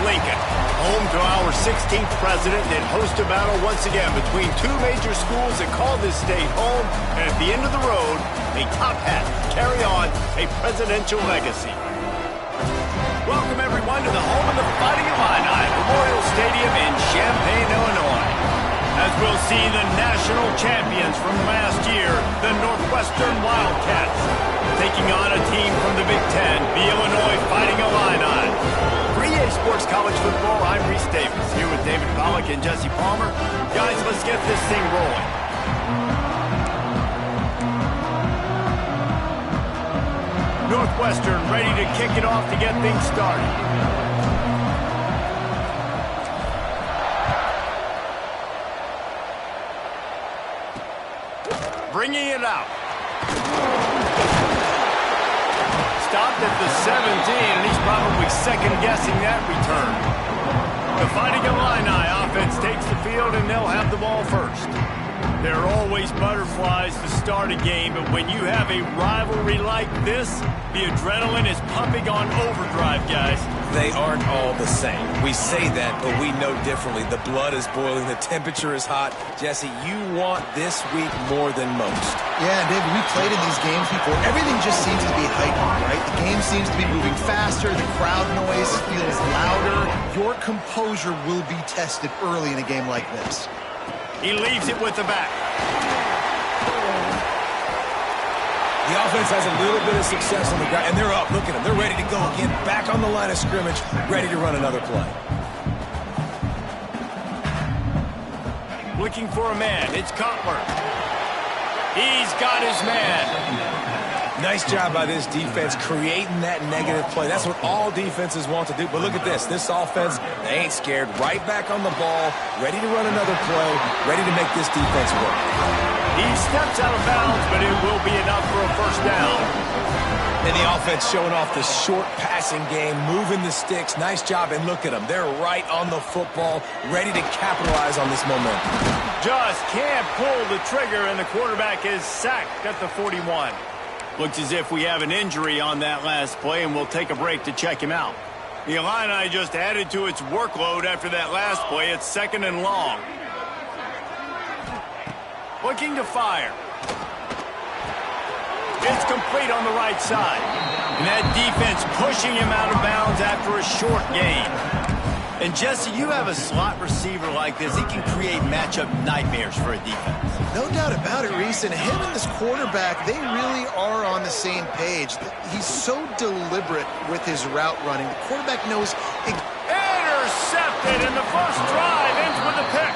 Lincoln, home to our 16th president, and host a battle once again between two major schools that call this state home, and at the end of the road, a top hat to carry on a presidential legacy. Welcome, everyone, to the home of the Fighting Illini, Memorial Stadium in Champaign, Illinois. As we'll see the national champions from last year, the Northwestern Wildcats, taking on a team from the Big Ten, the Illinois Fighting Illini. For EA Sports College Football, I'm Reese Davis, here with David Pollack and Jesse Palmer. Guys, let's get this thing rolling. Northwestern ready to kick it off to get things started. Bringing it out. Stopped at the 17, and he's probably second-guessing that return. The Fighting Illini offense takes the field, and they'll have the ball first. There are always butterflies to start a game, but when you have a rivalry like this, the adrenaline is pumping on overdrive, guys. They aren't all the same. We say that, but we know differently. The blood is boiling. The temperature is hot. Jesse, you want this week more than most. Yeah, David, we played in these games before. Everything just seems to be heightened, right? The game seems to be moving faster. The crowd noise feels louder. Your composure will be tested early in a game like this. He leaves it with the back. The offense has a little bit of success on the ground, and they're up. Look at them. They're ready to go again. Back on the line of scrimmage, ready to run another play. Looking for a man. It's Cutler. He's got his man. Nice job by this defense creating that negative play. That's what all defenses want to do. But look at this. This offense, they ain't scared. Right back on the ball, ready to run another play, ready to make this defense work. He steps out of bounds, but it will be enough for a first down. And the offense showing off the short passing game, moving the sticks. Nice job, and look at them. They're right on the football, ready to capitalize on this momentum. Just can't pull the trigger, and the quarterback is sacked at the 41. Looks as if we have an injury on that last play, and we'll take a break to check him out. The Illini just added to its workload after that last play. It's second and long. Looking to fire. It's complete on the right side. And that defense pushing him out of bounds after a short gain. And Jesse, you have a slot receiver like this. He can create matchup nightmares for a defense. No doubt about it, Reese. And him and this quarterback, they really are on the same page. He's so deliberate with his route running. The quarterback knows... Intercepted, and the first drive ends with a pick.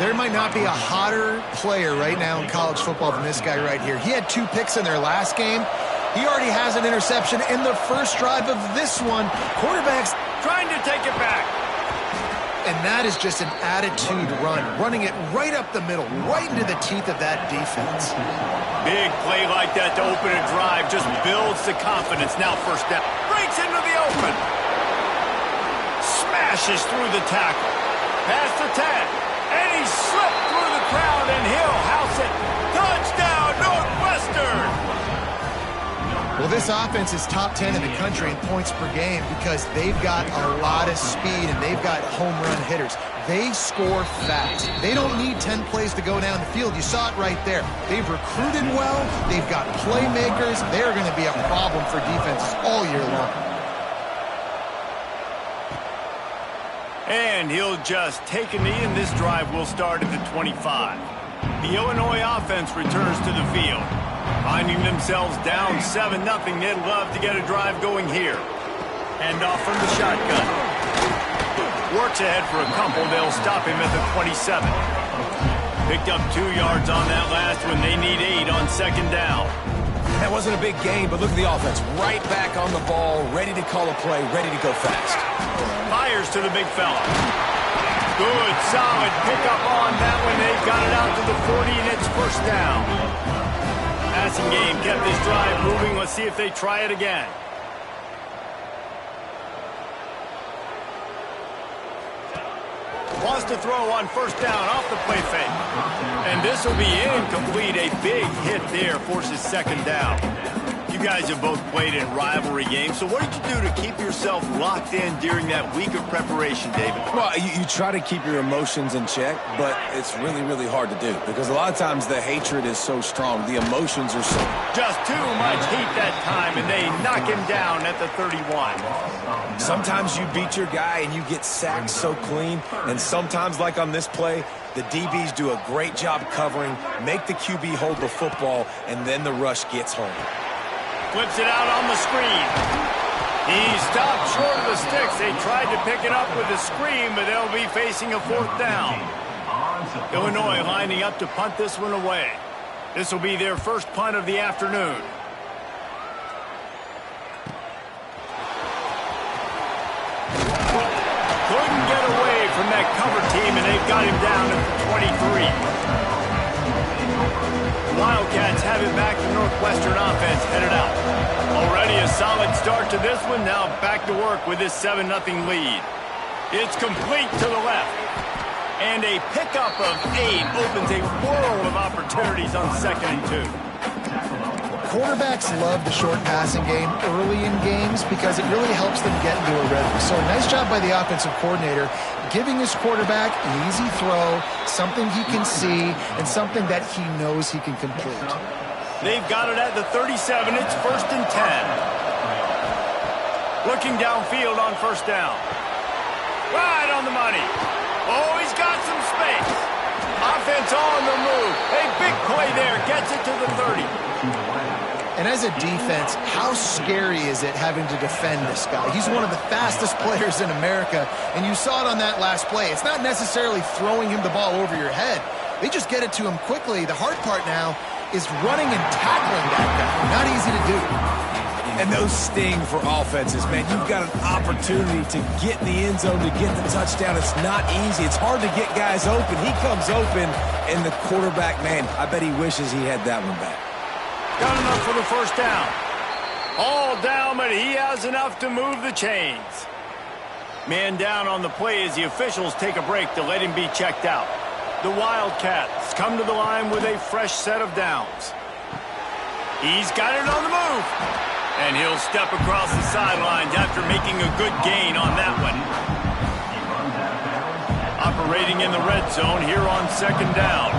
There might not be a hotter player right now in college football than this guy right here. He had 2 picks in their last game. He already has an interception in the first drive of this one. Quarterback's trying to take it back. And that is just an attitude run, running it right up the middle, right into the teeth of that defense. Big play like that to open a drive just builds the confidence. Now first down. Breaks into the open. Smashes through the tackle. Past the 10. And he slipped through the crowd, and he'll house it. Touchdown, Northwestern! Well, this offense is top 10 in the country in points per game because they've got a lot of speed and they've got home run hitters. They score fast. They don't need 10 plays to go down the field. You saw it right there. They've recruited well. They've got playmakers. They're going to be a problem for defenses all year long. And he'll just take a knee, and this drive will start at the 25. The Illinois offense returns to the field. Finding themselves down 7-0, they'd love to get a drive going here. Hand off from the shotgun. Works ahead for a couple. They'll stop him at the 27. Picked up 2 yards on that last one. They need 8 on second down. That wasn't a big gain, but look at the offense. Right back on the ball, ready to call a play, ready to go fast. Fires to the big fella. Good, solid pickup on that one. They've got it out to the 40, and it's first down. Passing game kept this drive moving. Let's see if they try it again. Wants to throw on first down off the play fake. And this will be incomplete. A big hit there forces second down. You guys have both played in rivalry games, so what did you do to keep yourself locked in during that week of preparation, David? Well, you try to keep your emotions in check, but it's really, really hard to do because a lot of times the hatred is so strong. The emotions are so... Just too much heat that time, and they knock him down at the 31. Sometimes you beat your guy and you get sacked so clean, and sometimes, like on this play, the DBs do a great job covering, make the QB hold the football, and then the rush gets home. Flips it out on the screen. He stopped short of the sticks. They tried to pick it up with a screen, but they'll be facing a 4th down. Illinois lining up to punt this one away. This will be their first punt of the afternoon. Couldn't get away from that cover team, and they've got him down at the 23. Wildcats have it back to Northwestern offense headed out. Already a solid start to this one. Now back to work with this 7-0 lead. It's complete to the left. And a pickup of 8 opens a world of opportunities on 2nd and 2. Quarterbacks love the short passing game early in games because it really helps them get into a rhythm. So nice job by the offensive coordinator giving his quarterback an easy throw, something he can see, and something that he knows he can complete. They've got it at the 37. It's 1st and 10. Looking downfield on 1st down. Right on the money. Oh, he's got some space. Offense on the move. A big play there. Gets it to the 30. And as a defense, how scary is it having to defend this guy? He's one of the fastest players in America, and you saw it on that last play. It's not necessarily throwing him the ball over your head. They just get it to him quickly. The hard part now is running and tackling that guy. Not easy to do. And those sting for offenses, man. You've got an opportunity to get in the end zone, to get the touchdown. It's not easy. It's hard to get guys open. He comes open, and the quarterback, man, I bet he wishes he had that one back. Got enough for the 1st down. All down, but he has enough to move the chains. Man down on the play as the officials take a break to let him be checked out. The Wildcats come to the line with a fresh set of downs. He's got it on the move. And he'll step across the sidelines after making a good gain on that one. Operating in the red zone here on 2nd down.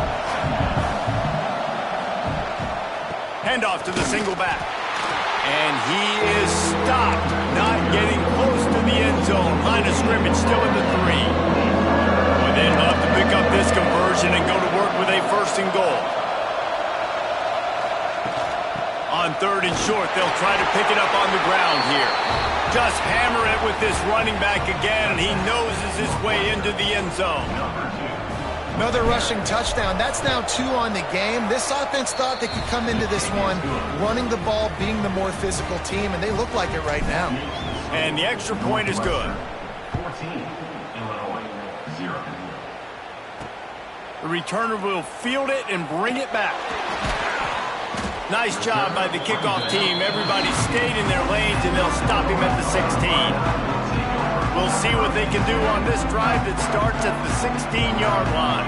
Handoff to the single back. And he is stopped, not getting close to the end zone. Line of scrimmage still in the 3. Well, they'd love to pick up this conversion and go to work with a 1st and goal. On 3rd and short, they'll try to pick it up on the ground here. Just hammer it with this running back again, and he noses his way into the end zone. Another rushing touchdown. That's now 2 on the game. This offense thought they could come into this one running the ball, being the more physical team, and they look like it right now. And the extra point is good. 14, Illinois, 0. The returner will field it and bring it back. Nice job by the kickoff team. Everybody stayed in their lanes, and they'll stop him at the 16. We'll see what they can do on this drive that starts at the 16-yard line.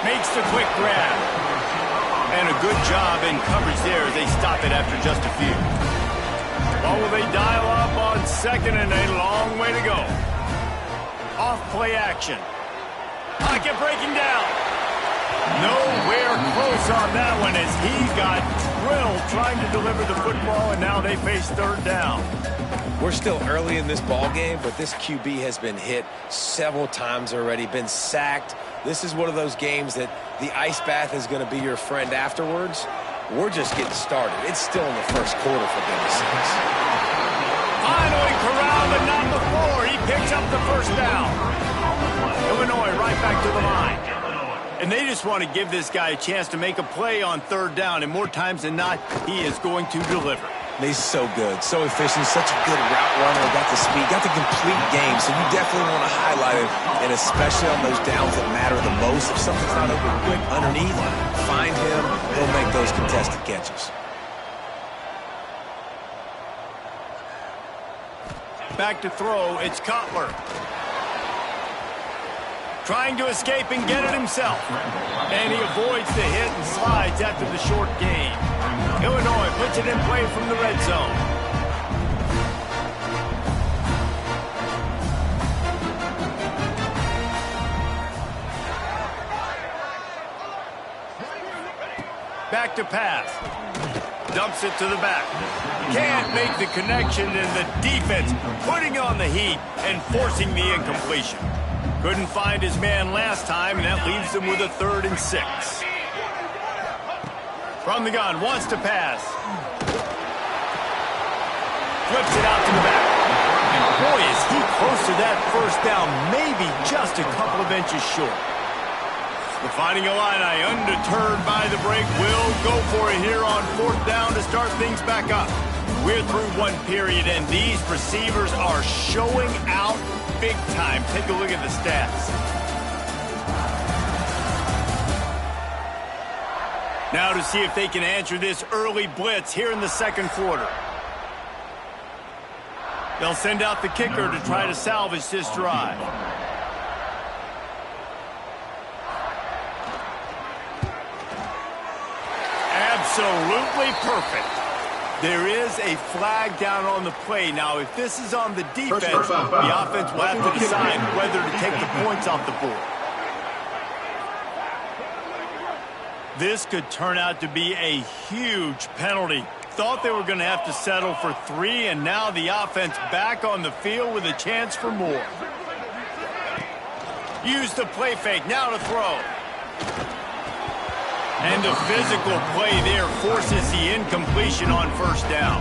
Makes the quick grab. And a good job in coverage there as they stop it after just a few. Well, will they dial up on 2nd and a long way to go? Off play action. Pocket breaking down. Nowhere close on that one as he got drilled trying to deliver the football, and now they face 3rd down. We're still early in this ball game, but this QB has been hit several times already, been sacked. This is one of those games that the ice bath is going to be your friend afterwards. We're just getting started. It's still in the 1st quarter, for goodness sakes. Finally corralled, but not before. He picks up the 1st down. Illinois right back to the line. And they just want to give this guy a chance to make a play on 3rd down, and more times than not, he is going to deliver. He's so good, so efficient, such a good route runner, got the speed, got the complete game, so you definitely want to highlight it, and especially on those downs that matter the most. If something's not open quick underneath, find him, he'll make those contested catches. Back to throw, it's Cutler. Trying to escape and get it himself. And he avoids the hit and slides after the short gain. Illinois puts it in play from the red zone. Back to pass. Dumps it to the back. Can't make the connection, and the defense putting on the heat and forcing the incompletion. Couldn't find his man last time, and that leaves him with a 3rd and 6. From the gun, wants to pass. Flips it out to the back. And boy, is he close to that first down, maybe just a couple of inches short. The Fighting Illini, undeterred by the break, will go for it here on 4th down to start things back up. We're through one period, and these receivers are showing out big time. Take a look at the stats. Now to see if they can answer this early blitz here in the 2nd quarter. They'll send out the kicker to try to salvage this drive. Absolutely perfect. There is a flag down on the play. Now, if this is on the defense, the offense will have to decide whether to take the points off the board. This could turn out to be a huge penalty. Thought they were going to have to settle for 3, and now the offense back on the field with a chance for more. Use the play fake, now to throw. And the physical play there forces the incompletion on 1st down.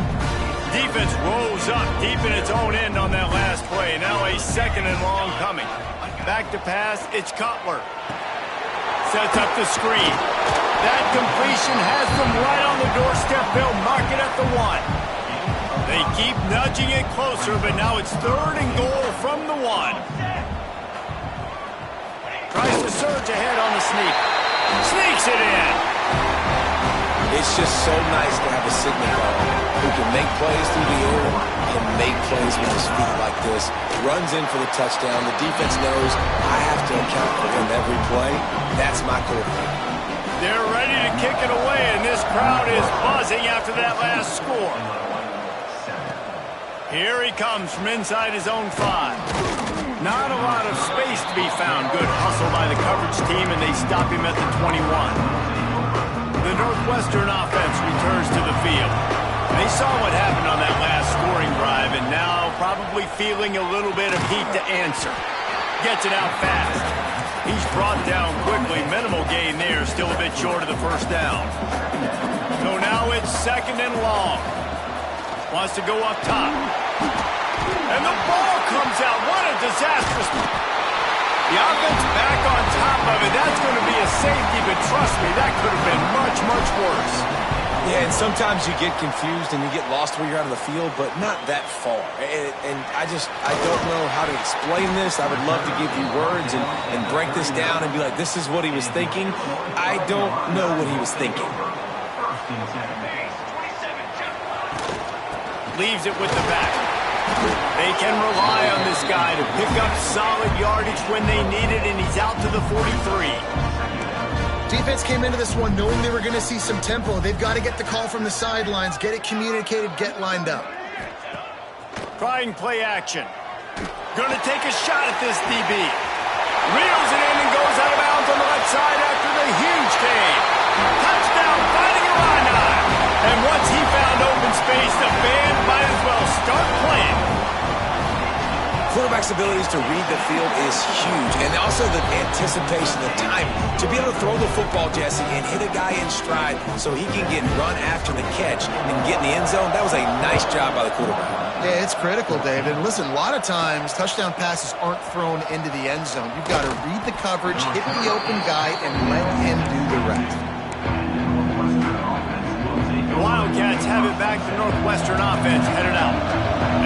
Defense rose up deep in its own end on that last play. Now a 2nd and long coming. Back to pass, it's Cutler. Sets up the screen. That completion has them right on the doorstep. They'll mark it at the 1. They keep nudging it closer, but now it's 3rd and goal from the 1. Tries to surge ahead on the sneak. Sneaks it in. It's just so nice to have a signal guard who can make plays through the air and make plays with his feet like this. Runs in for the touchdown. The defense knows I have to account for him every play. That's my quarterback. They're ready to kick it away, and this crowd is buzzing after that last score. Here he comes from inside his own 5. Not a lot of space to be found. Good hustle by the coverage team, and they stop him at the 21. The Northwestern offense returns to the field. They saw what happened on that last scoring drive, and now probably feeling a little bit of heat to answer. Gets it out fast. He's brought down quickly. Minimal gain there, still a bit short of the 1st down. So now it's 2nd and long. Wants to go up top. And the ball comes out. What a disastrous. The offense back on top of it. That's going to be a safety, but trust me, that could have been much, much worse. Yeah, and sometimes you get confused and you get lost where you're out of the field, but not that far. And I don't know how to explain this. I would love to give you words and break this down and be like, this is what he was thinking. I don't know what he was thinking. Leaves it with the back. They can rely on this guy to pick up solid yardage when they need it, and he's out to the 43. Defense came into this one knowing they were going to see some tempo. They've got to get the call from the sidelines, get it communicated, get lined up. Trying play action. Going to take a shot at this DB. Reels it in and goes out of bounds on the left side after the huge gain. Touchdown, Fighting Illini. And once he found open space, the band might as well start playing. Quarterback's abilities to read the field is huge, and also the anticipation, the time to be able to throw the football, Jesse, and hit a guy in stride so he can get run after the catch and get in the end zone. That was a nice job by the quarterback. Yeah, it's critical, David. Listen, a lot of times touchdown passes aren't thrown into the end zone. You've got to read the coverage, hit the open guy, and let him do the rest. The Wildcats have it back to Northwestern offense headed out.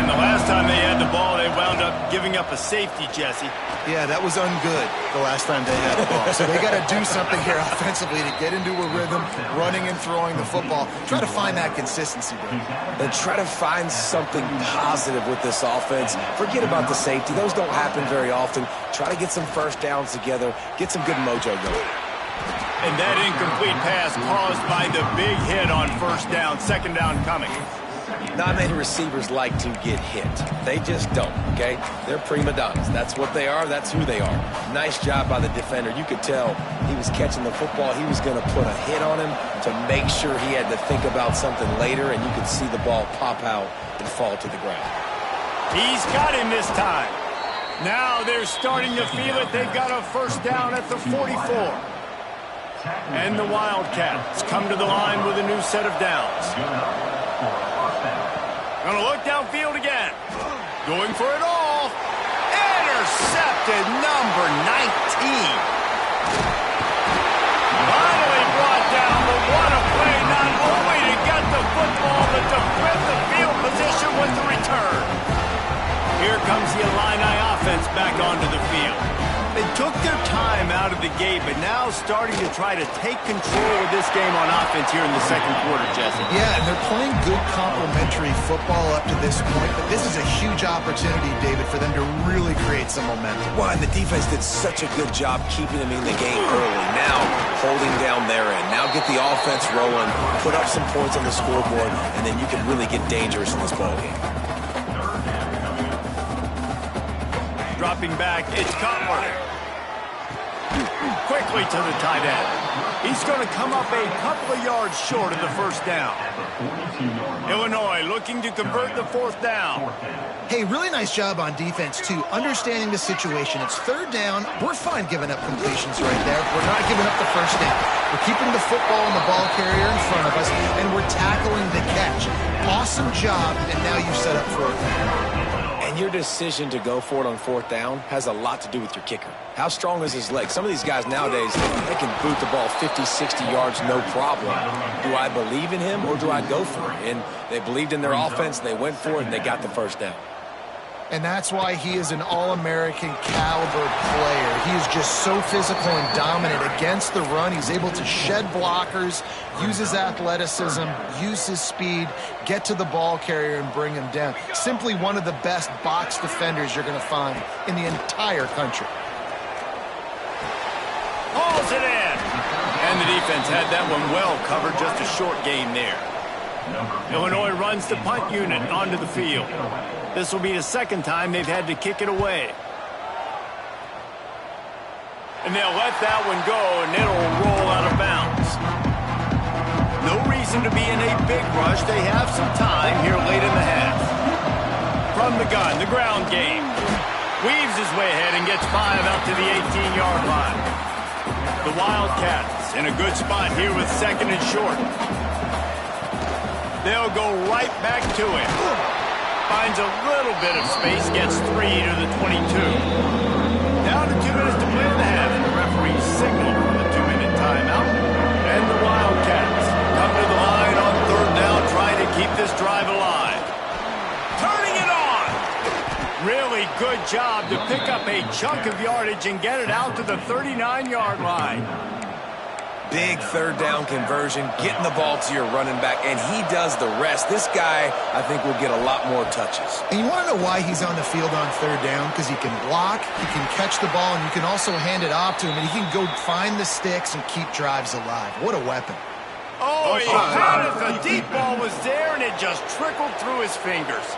And the last time they had the ball, they wound up giving up a safety, Jesse. Yeah, that was ungood the last time they had the ball. So they got to do something here offensively to get into a rhythm, running and throwing the football. Try to find that consistency, Dave. And try to find something positive with this offense. Forget about the safety. Those don't happen very often. Try to get some first downs together. Get some good mojo going. And that incomplete pass caused by the big hit on first down. Second down coming. Not many receivers like to get hit. They just don't, okay? They're prima donnas. That's what they are. That's who they are. Nice job by the defender. You could tell he was catching the football. He was going to put a hit on him to make sure he had to think about something later, and you could see the ball pop out and fall to the ground. He's got him this time. Now they're starting to feel it. They've got a first down at the 44. And the Wildcats come to the line with a new set of downs. Gonna look downfield again. Going for it all. Intercepted, number 19. Finally brought down, but what a play, not only to get the football, but to defend the field position with the return. Here comes the Illini offense back onto the field. They took their time out of the gate, but now starting to try to take control of this game on offense here in the second quarter, Jesse. Yeah, and they're playing good complementary football up to this point, but this is a huge opportunity, David, for them to really create some momentum. Well, and the defense did such a good job keeping them in the game early. Now, holding down their end. Now get the offense rolling, put up some points on the scoreboard, and then you can really get dangerous in this ballgame. Dropping back, it's Cutler. Quickly to the tight end. He's going to come up a couple of yards short of the first down. Illinois looking to convert the fourth down. Hey, really nice job on defense, too. Understanding the situation. It's third down. We're fine giving up completions right there. We're not giving up the first down. We're keeping the football and the ball carrier in front of us, and we're tackling the catch. Awesome job, and now you set up fourth down. And your decision to go for it on fourth down has a lot to do with your kicker. How strong is his leg? Some of these guys nowadays, they can boot the ball 50, 60 yards, no problem. Do I believe in him or do I go for it? And they believed in their offense, they went for it, and they got the first down. And that's why he is an All-American caliber player. He is just so physical and dominant against the run. He's able to shed blockers, use his athleticism, use his speed, get to the ball carrier and bring him down. Simply one of the best box defenders you're going to find in the entire country. Hauls it in. And the defense had that one well covered, just a short gain there. Illinois runs the punt unit onto the field. This will be the second time they've had to kick it away. And they'll let that one go, and it'll roll out of bounds. No reason to be in a big rush. They have some time here late in the half. From the gun, the ground game. Weaves his way ahead and gets 5 out to the 18-yard line. The Wildcats in a good spot here with second and short. They'll go right back to it. Finds a little bit of space, gets 3 to the 22. Down to 2 minutes to play in the half. The referee signaled for the 2-minute timeout. And the Wildcats come to the line on third down, trying to keep this drive alive. Turning it on! Really good job to pick up a chunk of yardage and get it out to the 39-yard line. Big third down conversion, getting the ball to your running back, and he does the rest. This guy, I think, will get a lot more touches. And you want to know why he's on the field on third down? Because he can block, he can catch the ball, and you can also hand it off to him, and he can go find the sticks and keep drives alive. What a weapon. Oh, he had it. The deep ball was there, and it just trickled through his fingers.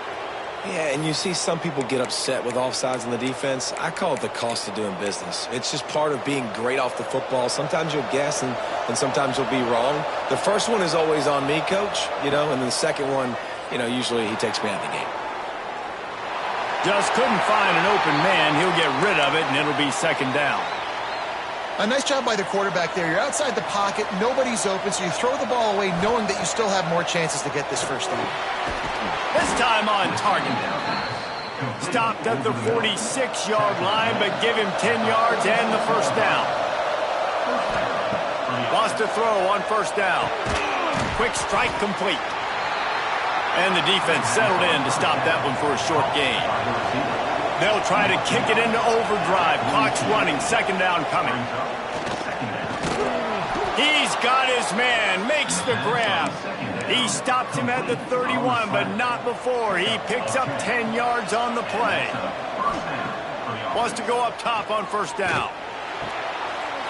Yeah, and you see some people get upset with offsides in the defense. I call it the cost of doing business. It's just part of being great off the football. Sometimes you'll guess, and sometimes you'll be wrong. The first one is always on me, Coach, and then the second one, usually he takes me out of the game. Just couldn't find an open man. He'll get rid of it, and it'll be second down. A nice job by the quarterback there. You're outside the pocket, nobody's open, so you throw the ball away knowing that you still have more chances to get this first down. This time on target. Stopped at the 46-yard line, but give him 10 yards and the first down. Lost a throw on first down. Quick strike complete. And the defense settled in to stop that one for a short gain. They'll try to kick it into overdrive. Clock's running. Second down coming. He's got his man. Makes the grab. He stops him at the 31, but not before. He picks up 10 yards on the play. Wants to go up top on first down.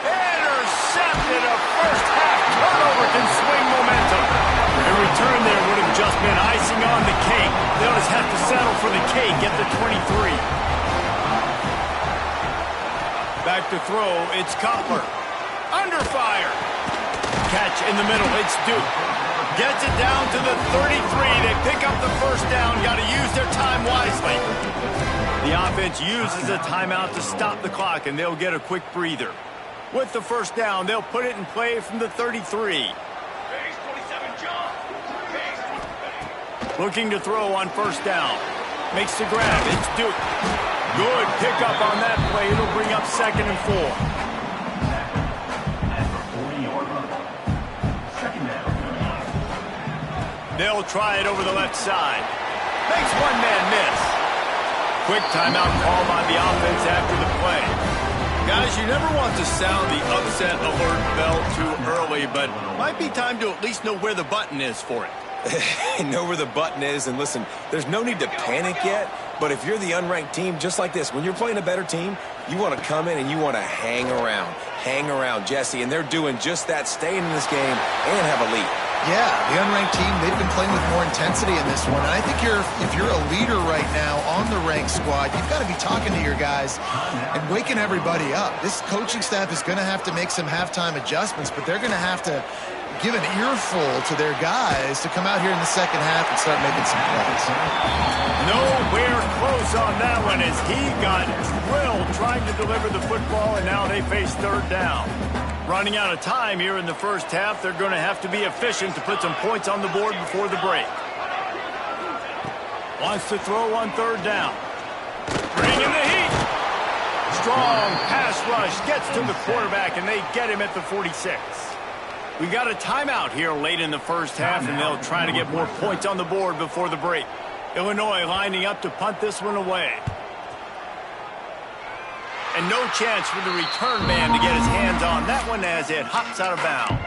Intercepted. A first half turnover can swing momentum. A return there would have just been icing on the cake. They'll just have to settle for the cake at the 23. Back to throw. It's Cutler. Under fire. Catch in the middle. It's Duke. Gets it down to the 33. They pick up the first down. Got to use their time wisely. The offense uses a timeout to stop the clock, and they'll get a quick breather. With the first down, they'll put it in play from the 33. Looking to throw on first down. Makes the grab. It's Duke. Good pickup on that play. It'll bring up 2nd and 4. They'll try it over the left side. Makes one man miss. Quick timeout call by the offense after the play. Guys, you never want to sound the upset alert bell too early, but might be time to at least know where the button is for it. Know where the button is, and listen, there's no need to panic yet, but if you're the unranked team, just like this, when you're playing a better team, you want to come in and you want to hang around, Jesse, and they're doing just that, staying in this game and have a lead. Yeah, the unranked team, they've been playing with more intensity in this one. And I think if you're a leader right now on the ranked squad, you've got to be talking to your guys and waking everybody up. This coaching staff is going to have to make some halftime adjustments, but they're going to have to give an earful to their guys to come out here in the second half and start making some plays. Nowhere close on that one as he got drilled trying to deliver the football, and now they face third down. Running out of time here in the first half, they're going to have to be efficient to put some points on the board before the break. Wants to throw on third down. Bringing the heat. Strong pass rush gets to the quarterback, and they get him at the 46. We got a timeout here late in the first half, and they'll try to get more points on the board before the break. Illinois lining up to punt this one away. And no chance for the return man to get his hands on that one as it hops out of bounds.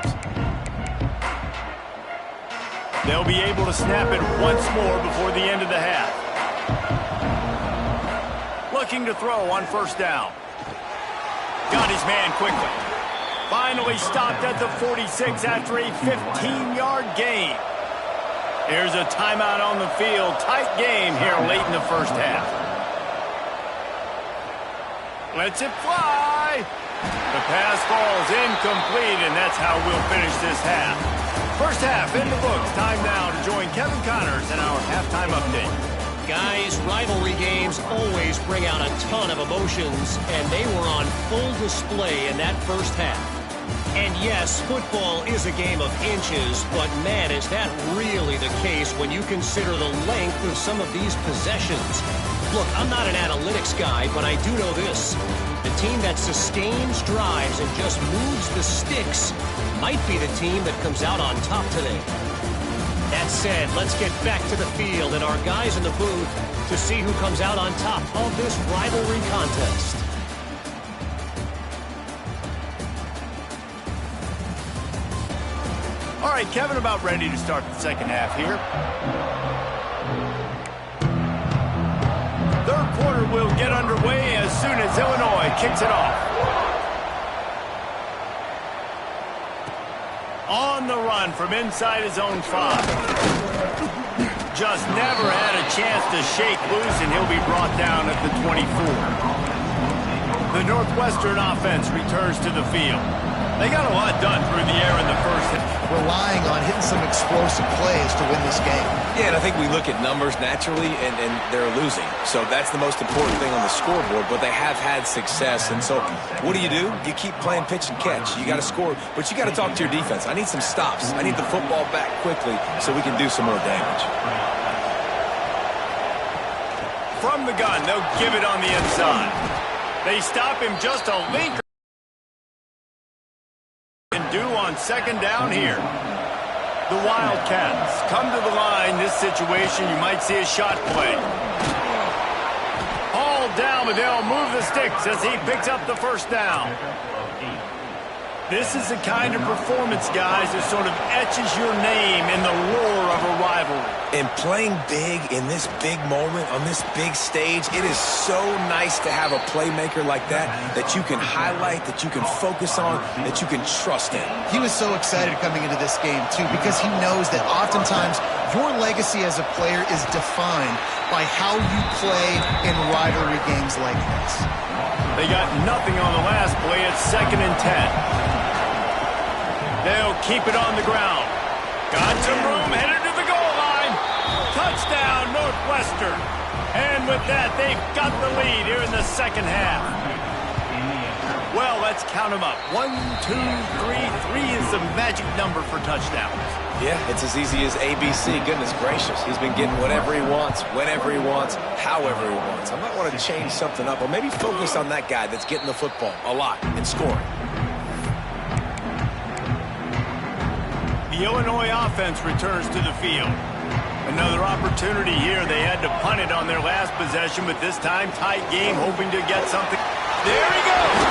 They'll be able to snap it once more before the end of the half. Looking to throw on first down. Got his man quickly. Finally stopped at the 46 after a 15-yard gain. Here's a timeout on the field. Tight game here late in the first half. Lets it fly. The pass falls incomplete, and that's how we'll finish this half. First half in the books. Time now to join Kevin Connors in our halftime update. Guys, rivalry games always bring out a ton of emotions, and they were on full display in that first half. And yes, football is a game of inches, but man, is that really the case when you consider the length of some of these possessions. Look, I'm not an analytics guy, but I do know this. The team that sustains drives and just moves the sticks might be the team that comes out on top today. That said, let's get back to the field and our guys in the booth to see who comes out on top of this rivalry contest. All right, Kevin, about ready to start the second half here. Third quarter will get underway as soon as Illinois kicks it off. On the run from inside his own 5. Just never had a chance to shake loose, and he'll be brought down at the 24. The Northwestern offense returns to the field. They got a lot done through the air in the first half. Relying on hitting some explosive plays to win this game. Yeah, and I think we look at numbers naturally, and they're losing. So that's the most important thing on the scoreboard, but they have had success. And so what do? You keep playing pitch and catch. You got to score, but you got to talk to your defense. I need some stops. I need the football back quickly so we can do some more damage. From the gun, they'll give it on the inside. They stop him just a link on second down here. The Wildcats come to the line. This situation, you might see a shot play. All down, but they'll move the sticks as he picks up the first down. This is the kind of performance, guys, that sort of etches your name in the lore of a rivalry. And playing big in this big moment, on this big stage, it is so nice to have a playmaker like that you can highlight, that you can focus on, that you can trust in. He was so excited coming into this game, too, because he knows that oftentimes your legacy as a player is defined by how you play in rivalry games like this. They got nothing on the last play. It's 2nd and 10. They'll keep it on the ground. Got some room, headed to the goal line. Touchdown, Northwestern. And with that, they've got the lead here in the second half. Well, let's count them up. 1, 2, 3. 3 is the magic number for touchdowns. Yeah, it's as easy as ABC. Goodness gracious. He's been getting whatever he wants, whenever he wants, however he wants. I might want to change something up, or maybe focus on that guy that's getting the football a lot and scoring. The Illinois offense returns to the field. Another opportunity here. They had to punt it on their last possession, but this time tight game, hoping to get something. There he goes!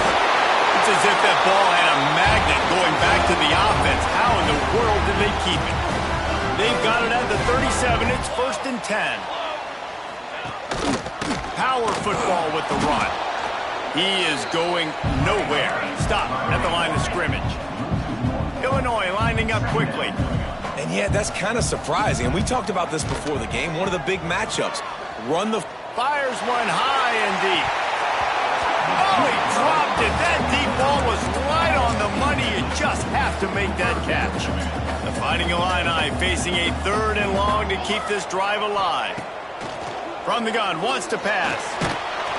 It's as if that ball had a magnet going back to the offense. How in the world did they keep it? They've got it at the 37. It's 1st and 10. Power football with the run. He is going nowhere. Stop at the line of scrimmage. Illinois lining up quickly. And yeah, that's kind of surprising. And we talked about this before the game. One of the big matchups. Run the... Fires one high and deep. Oh, he dropped it. That deep ball was right on the money. You just have to make that catch. The Fighting Illini facing a 3rd and long to keep this drive alive. From the gun, wants to pass.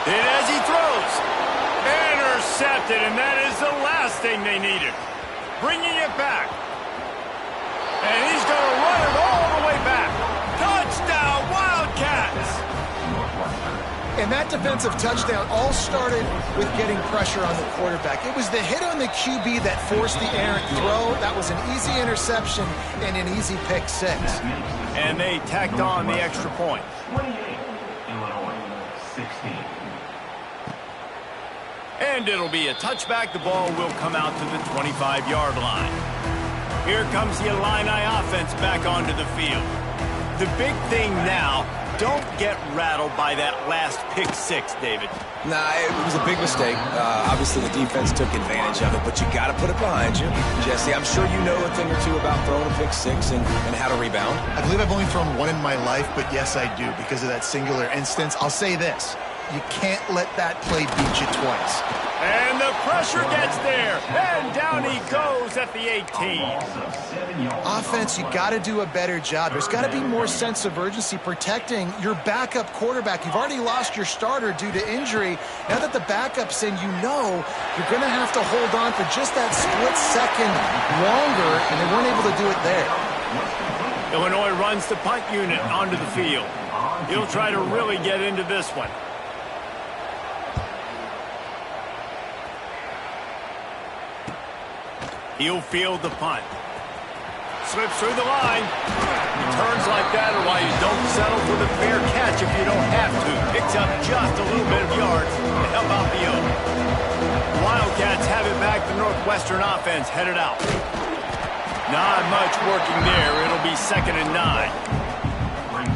And as he throws, intercepted, and that is the last thing they needed. Bringing it back. And he's going to run it all the way back. Touchdown, Wildcats! And that defensive touchdown all started with getting pressure on the quarterback. It was the hit on the QB that forced the errant throw. That was an easy interception and an easy pick 6. And they tacked on the extra point. 28, Illinois, 16. And it'll be a touchback. The ball will come out to the 25-yard line. Here comes the Illini offense back onto the field. The big thing now, don't get rattled by that last pick 6, David. Nah, it was a big mistake. Obviously, the defense took advantage of it, but you got to put it behind you. Jesse, I'm sure you know a thing or two about throwing a pick 6 and how to rebound. I believe I've only thrown one in my life, but yes, I do because of that singular instance. I'll say this. You can't let that play beat you twice. And the pressure gets there. And down he goes at the 18. Offense, you got to do a better job. There's got to be more sense of urgency protecting your backup quarterback. You've already lost your starter due to injury. Now that the backup's in, you know you're going to have to hold on for just that split second longer, and they weren't able to do it there. Illinois runs the punt unit onto the field. He'll try to really get into this one. He'll field the punt. Slips through the line. Turns like that or why you don't settle for the fair catch if you don't have to. Picks up just a little bit of yards to help out the O. Wildcats have it back. The Northwestern offense headed out. Not much working there. It'll be 2nd and 9.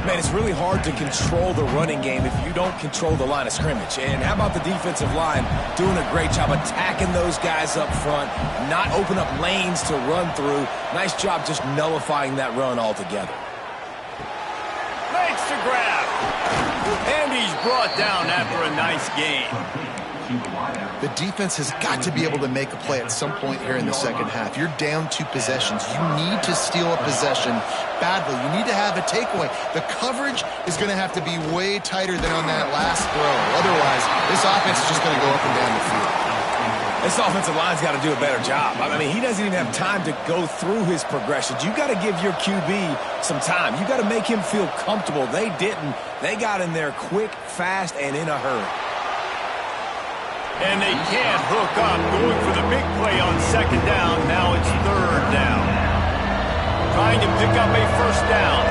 Man, it's really hard to control the running game if you don't control the line of scrimmage. And how about the defensive line doing a great job attacking those guys up front, not open up lanes to run through. Nice job just nullifying that run altogether. Makes the grab. And he's brought down after a nice game. The defense has got to be able to make a play at some point here in the second half. You're down 2 possessions. You need to steal a possession badly. You need to have a takeaway. The coverage is going to have to be way tighter than on that last throw. Otherwise, this offense is just going to go up and down the field. This offensive line's got to do a better job. I mean, he doesn't even have time to go through his progressions. You got to give your QB some time. You got to make him feel comfortable. They didn't. They got in there quick, fast, and in a hurry. And they can't hook up. Going for the big play on 2nd down. Now it's 3rd down. Trying going to pick up a first down.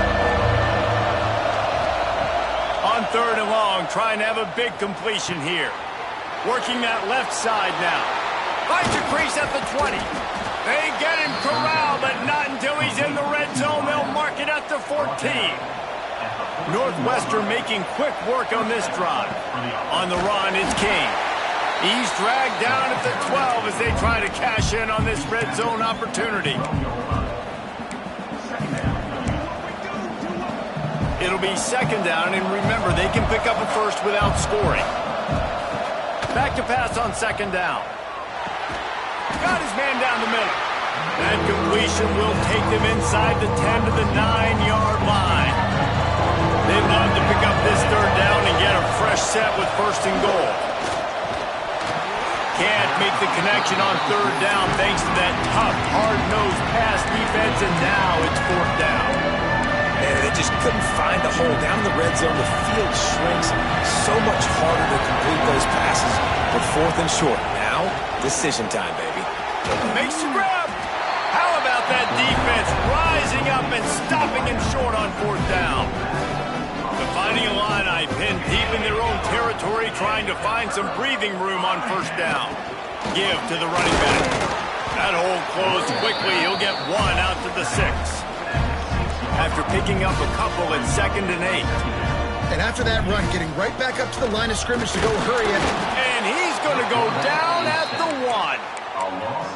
On 3rd and long, trying to have a big completion here. Working that left side now. Finds a crease at the 20. They get him corralled, but not until he's in the red zone. They'll mark it at the 14. Northwestern making quick work on this drive. On the run, it's King. He's dragged down at the 12 as they try to cash in on this red zone opportunity. It'll be 2nd down, and remember, they can pick up a first without scoring. Back to pass on 2nd down. Got his man down the middle. That completion will take them inside the 10 to the 9-yard line. They'd love to pick up this 3rd down and get a fresh set with 1st and goal. Can't make the connection on 3rd down thanks to that tough, hard-nosed pass defense, and now it's 4th down. And they just couldn't find the hole. Down in the red zone, the field shrinks. So much harder to complete those passes for 4th and short. Now, decision time, baby. Makes the grab. How about that defense rising up and stopping him short on 4th down? The Fighting Illini pinned deep in their own territory, trying to find some breathing room on 1st down. Give to the running back. That hole closed quickly. He'll get 1 out to the 6. After picking up a couple at 2nd and 8. And after that run, getting right back up to the line of scrimmage to go hurry it. And he's going to go down at the 1.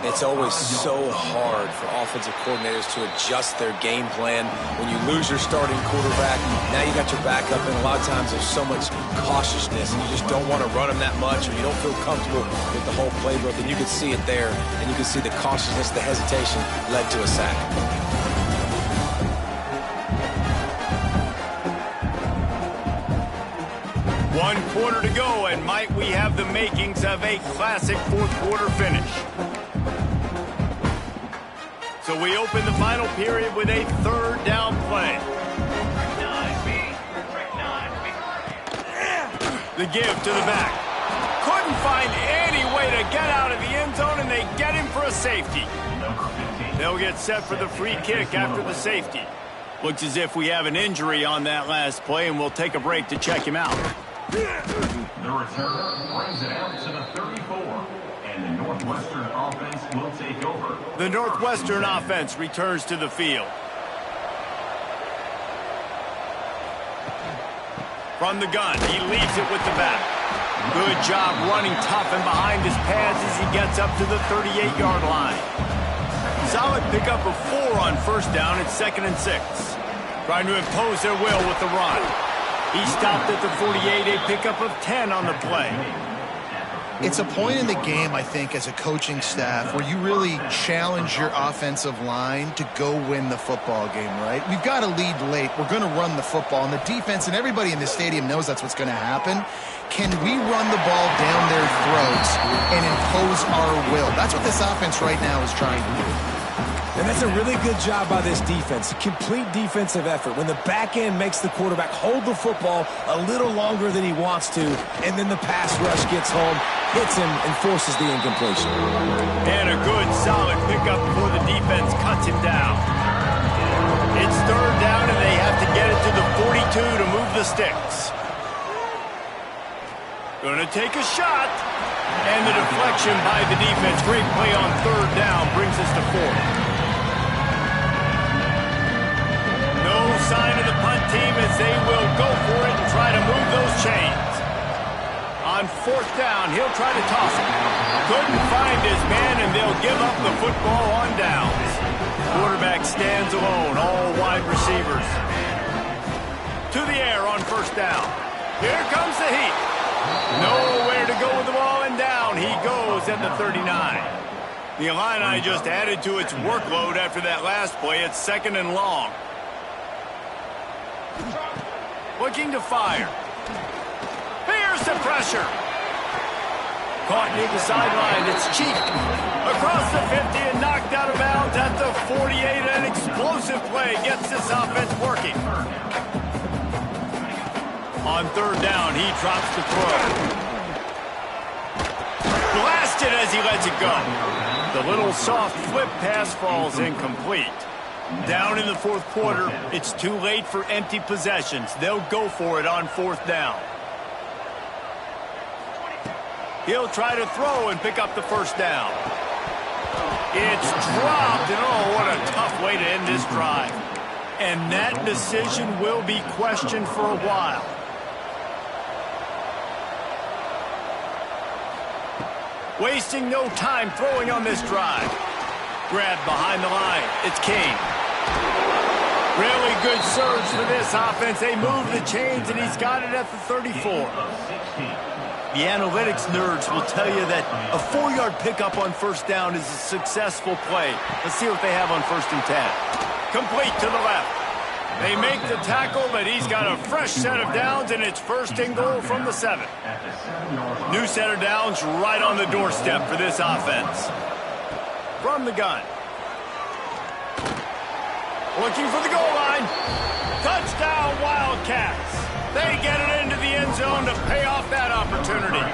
It's always so hard for offensive coordinators to adjust their game plan. When you lose your starting quarterback, now you got your backup, and a lot of times there's so much cautiousness, and you just don't want to run them that much, or you don't feel comfortable with the whole playbook, and you can see it there, and you can see the cautiousness, the hesitation led to a sack. 1 quarter to go, and might we have the makings of a classic 4th quarter finish. So we open the final period with a 3rd down play. The give to the back. Couldn't find any way to get out of the end zone, and they get him for a safety. They'll get set for the free kick after the safety. Looks as if we have an injury on that last play, and we'll take a break to check him out. The returner brings it out to the 34, and the Northwestern offense will take over. The Northwestern offense returns to the field. From the gun, he leaves it with the back. Good job running tough and behind his pads as he gets up to the 38-yard line. Solid pickup of 4 on 1st down at 2nd and 6. Trying to impose their will with the run. He stopped at the 48, a pickup of 10 on the play. It's a point in the game, I think, as a coaching staff where you really challenge your offensive line to go win the football game, right? We've got to lead late. We're going to run the football, and the defense and everybody in the stadium knows that's what's going to happen. Can we run the ball down their throats and impose our will? That's what this offense right now is trying to do. And that's a really good job by this defense. Complete defensive effort. When the back end makes the quarterback hold the football a little longer than he wants to, and then the pass rush gets home, hits him, and forces the incompletion. And a good, solid pickup before the defense cuts him down. It's 3rd down, and they have to get it to the 42 to move the sticks. Gonna take a shot. And the deflection by the defense. Great play on 3rd down brings us to 4th. No sign of the punt team as they will go for it and try to move those chains. On 4th down, he'll try to toss it. Couldn't find his man, and they'll give up the football on downs. Quarterback stands alone, all wide receivers. To the air on 1st down. Here comes the heat. Nowhere to go with the ball, and down he goes at the 39. The Illini just added to its workload after that last play. It's 2nd and long. Looking to fire. Here's the pressure. Caught near the sideline. It's Cheek. Across the 50 and knocked out of bounds at the 48. An explosive play gets this offense working. On 3rd down, he drops the throw. Blasted as he lets it go. The little soft flip pass falls incomplete. Down in the fourth quarter, it's too late for empty possessions. They'll go for it on fourth down. He'll try to throw and pick up the first down. It's dropped, and oh, what a tough way to end this drive. And that decision will be questioned for a while. Wasting no time throwing on this drive. Grabbed behind the line. It's King. Really good surge for this offense. They move the chains, and he's got it at the 34. The analytics nerds will tell you that a 4-yard pickup on first down is a successful play. Let's see what they have on 1st and 10. Complete to the left. They make the tackle, but he's got a fresh set of downs, and it's 1st and goal from the 7. New set of downs right on the doorstep for this offense. From the gun. Looking for the goal line. Touchdown, Wildcats. They get it into the end zone to pay off that opportunity.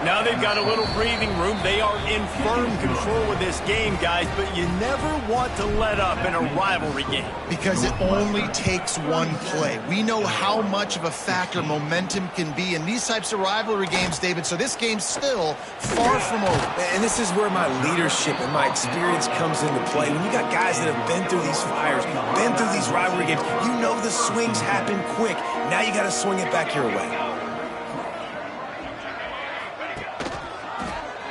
Now they've got a little breathing room. They are in firm control of this game, guys, but you never want to let up in a rivalry game. Because it only takes one play. We know how much of a factor momentum can be in these types of rivalry games, David, so this game's still far from over. And this is where my leadership and my experience comes into play. When you got guys that have been through these fires, been through these rivalry games, you know the swings happen quick. Now you got to swing it back your way.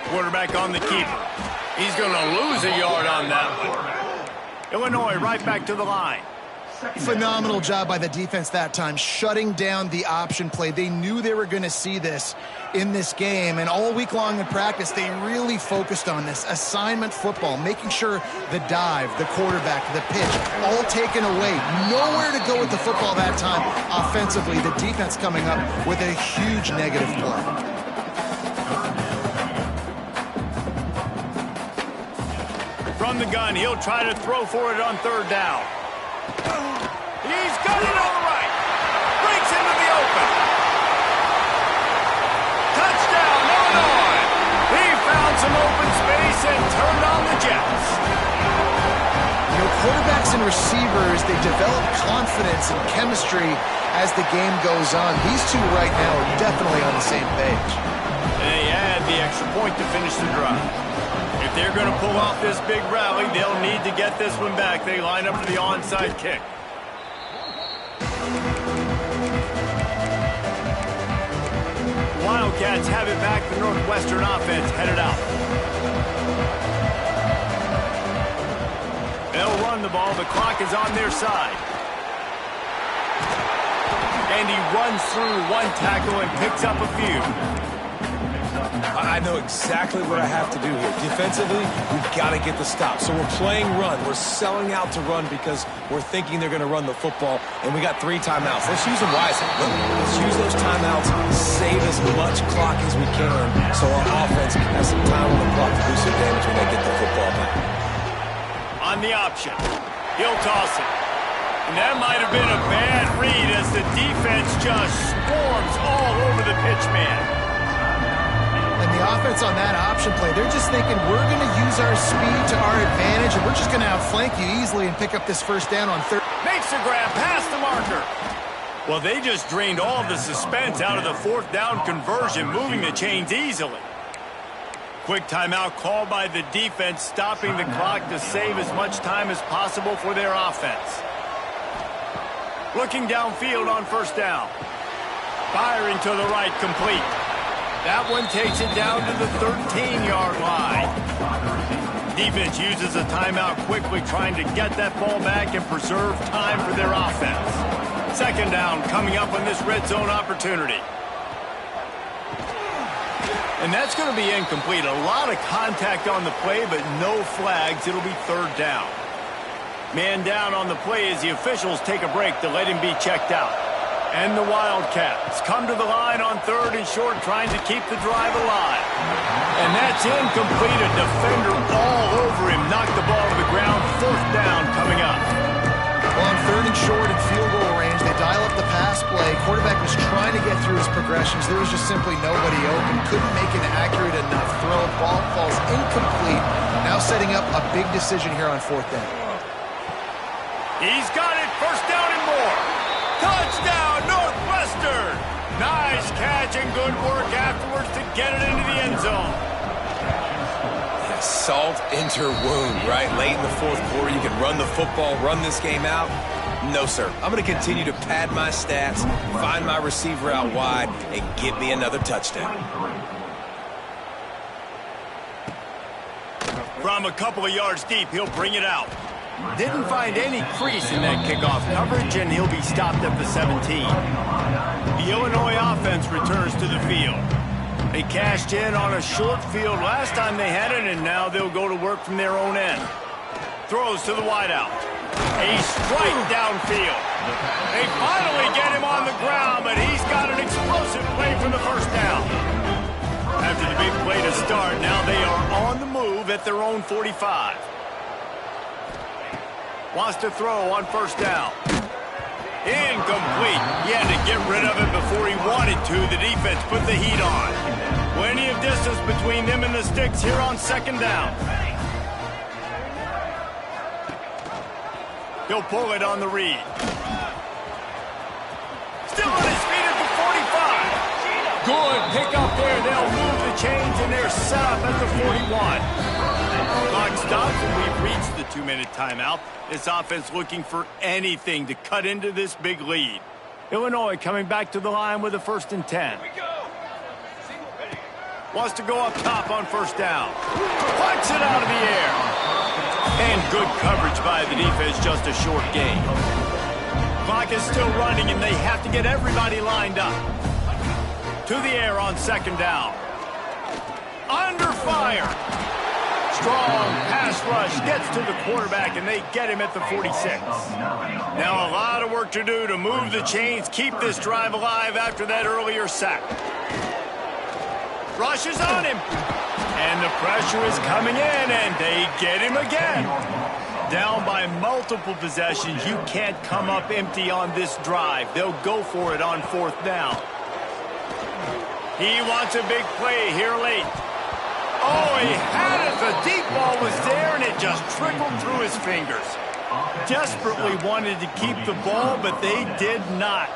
Quarterback on the keeper. He's going to lose a yard on that one. Illinois right back to the line. Phenomenal job by the defense that time, shutting down the option play. They knew they were going to see this in this game, and all week long in practice, they really focused on this assignment football, making sure the dive, the quarterback, the pitch, all taken away. Nowhere to go with the football that time offensively. The defense coming up with a huge negative play. From the gun, he'll try to throw for it on 3rd down. He's got it on the right. Breaks into the open. Touchdown, Illinois. He found some open space and turned on the Jets. You know, quarterbacks and receivers, they develop confidence and chemistry as the game goes on. These two right now are definitely on the same page. They add the extra point to finish the drive. If they're going to pull off this big rally, they'll need to get this one back. They line up for the onside kick. Wildcats have it back. The Northwestern offense headed out. They'll run the ball. The clock is on their side. And he runs through one tackle and picks up a few. I know exactly what I have to do here. Defensively, we've got to get the stop. So we're playing run. We're selling out to run because we're thinking they're going to run the football, and we got 3 timeouts. Let's use them wisely. Let's use those timeouts, save as much clock as we can so our offense has some time on the clock to do some damage when they get the football back. On the option, he'll toss it. And that might have been a bad read as the defense just swarms all over the pitch man. And the offense on that option play, they're just thinking we're going to use our speed to our advantage, and we're just going to outflank you easily and pick up this first down on 3rd. Makes the grab past the marker. Well, they just drained all of the suspense out of the 4th down conversion, moving the chains easily. Quick timeout called by the defense, stopping the clock to save as much time as possible for their offense. Looking downfield on 1st down. Firing to the right, complete. That one takes it down to the 13-yard line. Defense uses a timeout quickly, trying to get that ball back and preserve time for their offense. 2nd down coming up on this red zone opportunity. And that's going to be incomplete. A lot of contact on the play, but no flags. It'll be 3rd down. Man down on the play as the officials take a break to let him be checked out. And the Wildcats come to the line on 3rd and short, trying to keep the drive alive. And that's incomplete. A defender all over him. Knocked the ball to the ground. 4th down coming up. Well, on 3rd and short and field goal range, they dial up the pass play. Quarterback was trying to get through his progressions. There was just simply nobody open. Couldn't make an accurate enough throw. Ball falls incomplete. Now setting up a big decision here on 4th down. He's got it. First down and more. Touchdown, Northwestern. Nice catch and good work afterwards to get it into the end zone. Salt into wound, right? Late in the fourth quarter, you can run the football, run this game out. No, sir. I'm going to continue to pad my stats, find my receiver out wide, and get me another touchdown. From a couple of yards deep, he'll bring it out. Didn't find any crease in that kickoff coverage, and he'll be stopped at the 17. The Illinois offense returns to the field. They cashed in on a short field last time they had it, and now they'll go to work from their own end. Throws to the wideout. A strike downfield. They finally get him on the ground, but he's got an explosive play for the first down. After the big play to start, now they are on the move at their own 45. Wants to throw on first down. Incomplete. He had to get rid of it before he wanted to. The defense put the heat on. Plenty of distance between them and the sticks here on second down. He'll pull it on the read. Still on his feet at the 45. Good pick up there. They'll move the chains, and they're set up at the 41. Clock stops, and we've reached the 2-minute timeout. This offense looking for anything to cut into this big lead. Illinois coming back to the line with a 1st and 10. Wants to go up top on first down. Punts it out of the air. And good coverage by the defense, just a short gain. Clock is still running, and they have to get everybody lined up. To the air on second down. Under fire. Strong pass rush gets to the quarterback, and they get him at the 46. Now a lot of work to do to move the chains, keep this drive alive after that earlier sack. Rushes on him. And the pressure is coming in, and they get him again. Down by multiple possessions, you can't come up empty on this drive. They'll go for it on fourth down. He wants a big play here late. Oh, he had it. The deep ball was there, and it just trickled through his fingers. Desperately wanted to keep the ball, but they did not.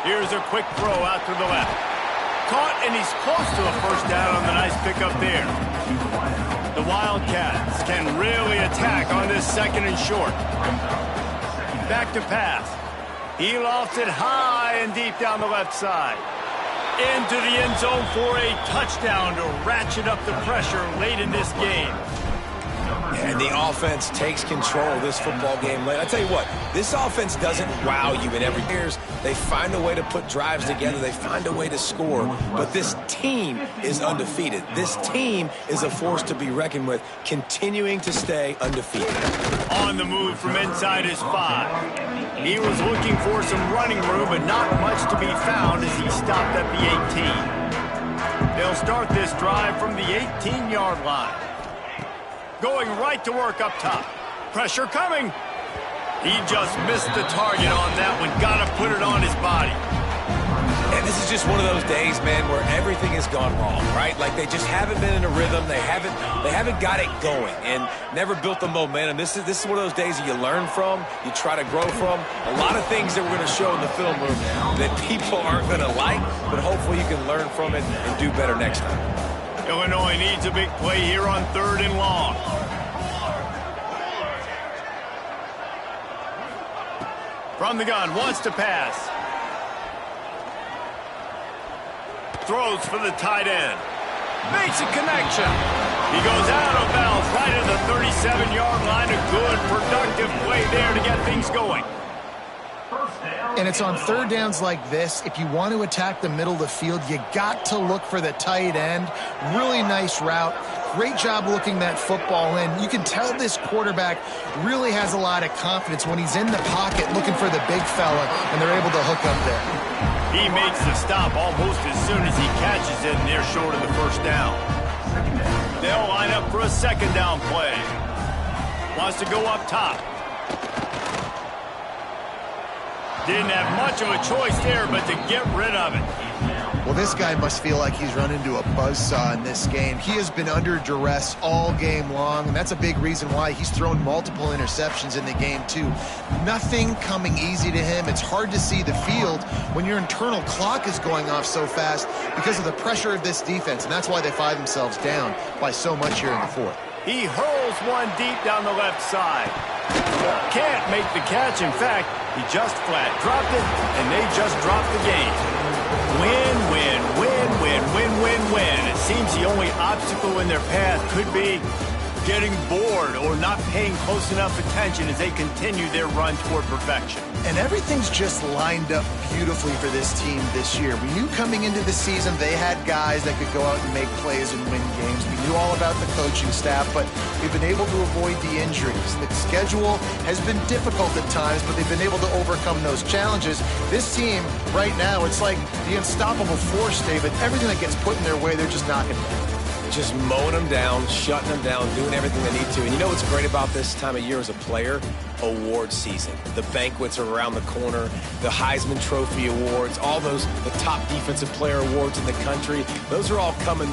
Here's a quick throw out to the left. Caught, and he's close to a first down on the nice pickup there. The Wildcats can really attack on this 2nd and short. Back to pass. He lofts it high and deep down the left side. Into the end zone for a touchdown to ratchet up the pressure late in this game. And the offense takes control of this football game late. I tell you what, this offense doesn't wow you in every years. They find a way to put drives together. They find a way to score. But this team is undefeated. This team is a force to be reckoned with, continuing to stay undefeated. On the move from inside his 5. He was looking for some running room, but not much to be found as he stopped at the 18. They'll start this drive from the 18-yard line. Going right to work up top. Pressure coming. He just missed the target on that one. Got to put it on his body. And this is just one of those days, man, where everything has gone wrong, right? Like they just haven't been in a rhythm. They haven't got it going and never built the momentum. This is one of those days that you learn from, you try to grow from. A lot of things that we're going to show in the film room that people aren't going to like, but hopefully you can learn from it and do better next time. Illinois needs a big play here on 3rd and long. From the gun, wants to pass. Throws for the tight end. Makes a connection. He goes out of bounds right at the 37-yard line. A good, productive play there to get things going. And it's on 3rd downs like this. If you want to attack the middle of the field, you got to look for the tight end. Really nice route. Great job looking that football in. You can tell this quarterback really has a lot of confidence when he's in the pocket looking for the big fella, and they're able to hook up there. He makes the stop almost as soon as he catches it, and they're short of the first down. They'll line up for a 2nd down play. Wants to go up top. Didn't have much of a choice there, but to get rid of it. Well, this guy must feel like he's run into a buzzsaw in this game. He has been under duress all game long, and that's a big reason why he's thrown multiple interceptions in the game, too. Nothing coming easy to him. It's hard to see the field when your internal clock is going off so fast because of the pressure of this defense, and that's why they find themselves down by so much here in the fourth. He hurls one deep down the left side. Can't make the catch. In fact, he just flat dropped it, and they just dropped the game. Win, win, win, win, win, win, win. It seems the only obstacle in their path could be getting bored or not paying close enough attention as they continue their run toward perfection. And everything's just lined up beautifully for this team this year. We knew coming into the season they had guys that could go out and make plays and win games. We knew all about the coaching staff, but we've been able to avoid the injuries. The schedule has been difficult at times, but they've been able to overcome those challenges. This team, right now, it's like the unstoppable force, David. Everything that gets put in their way, they're just knocking down. Just mowing them down, shutting them down, doing everything they need to. And you know what's great about this time of year as a player? Award season. The banquets are around the corner, the Heisman Trophy awards, all those, the top defensive player awards in the country. Those are all coming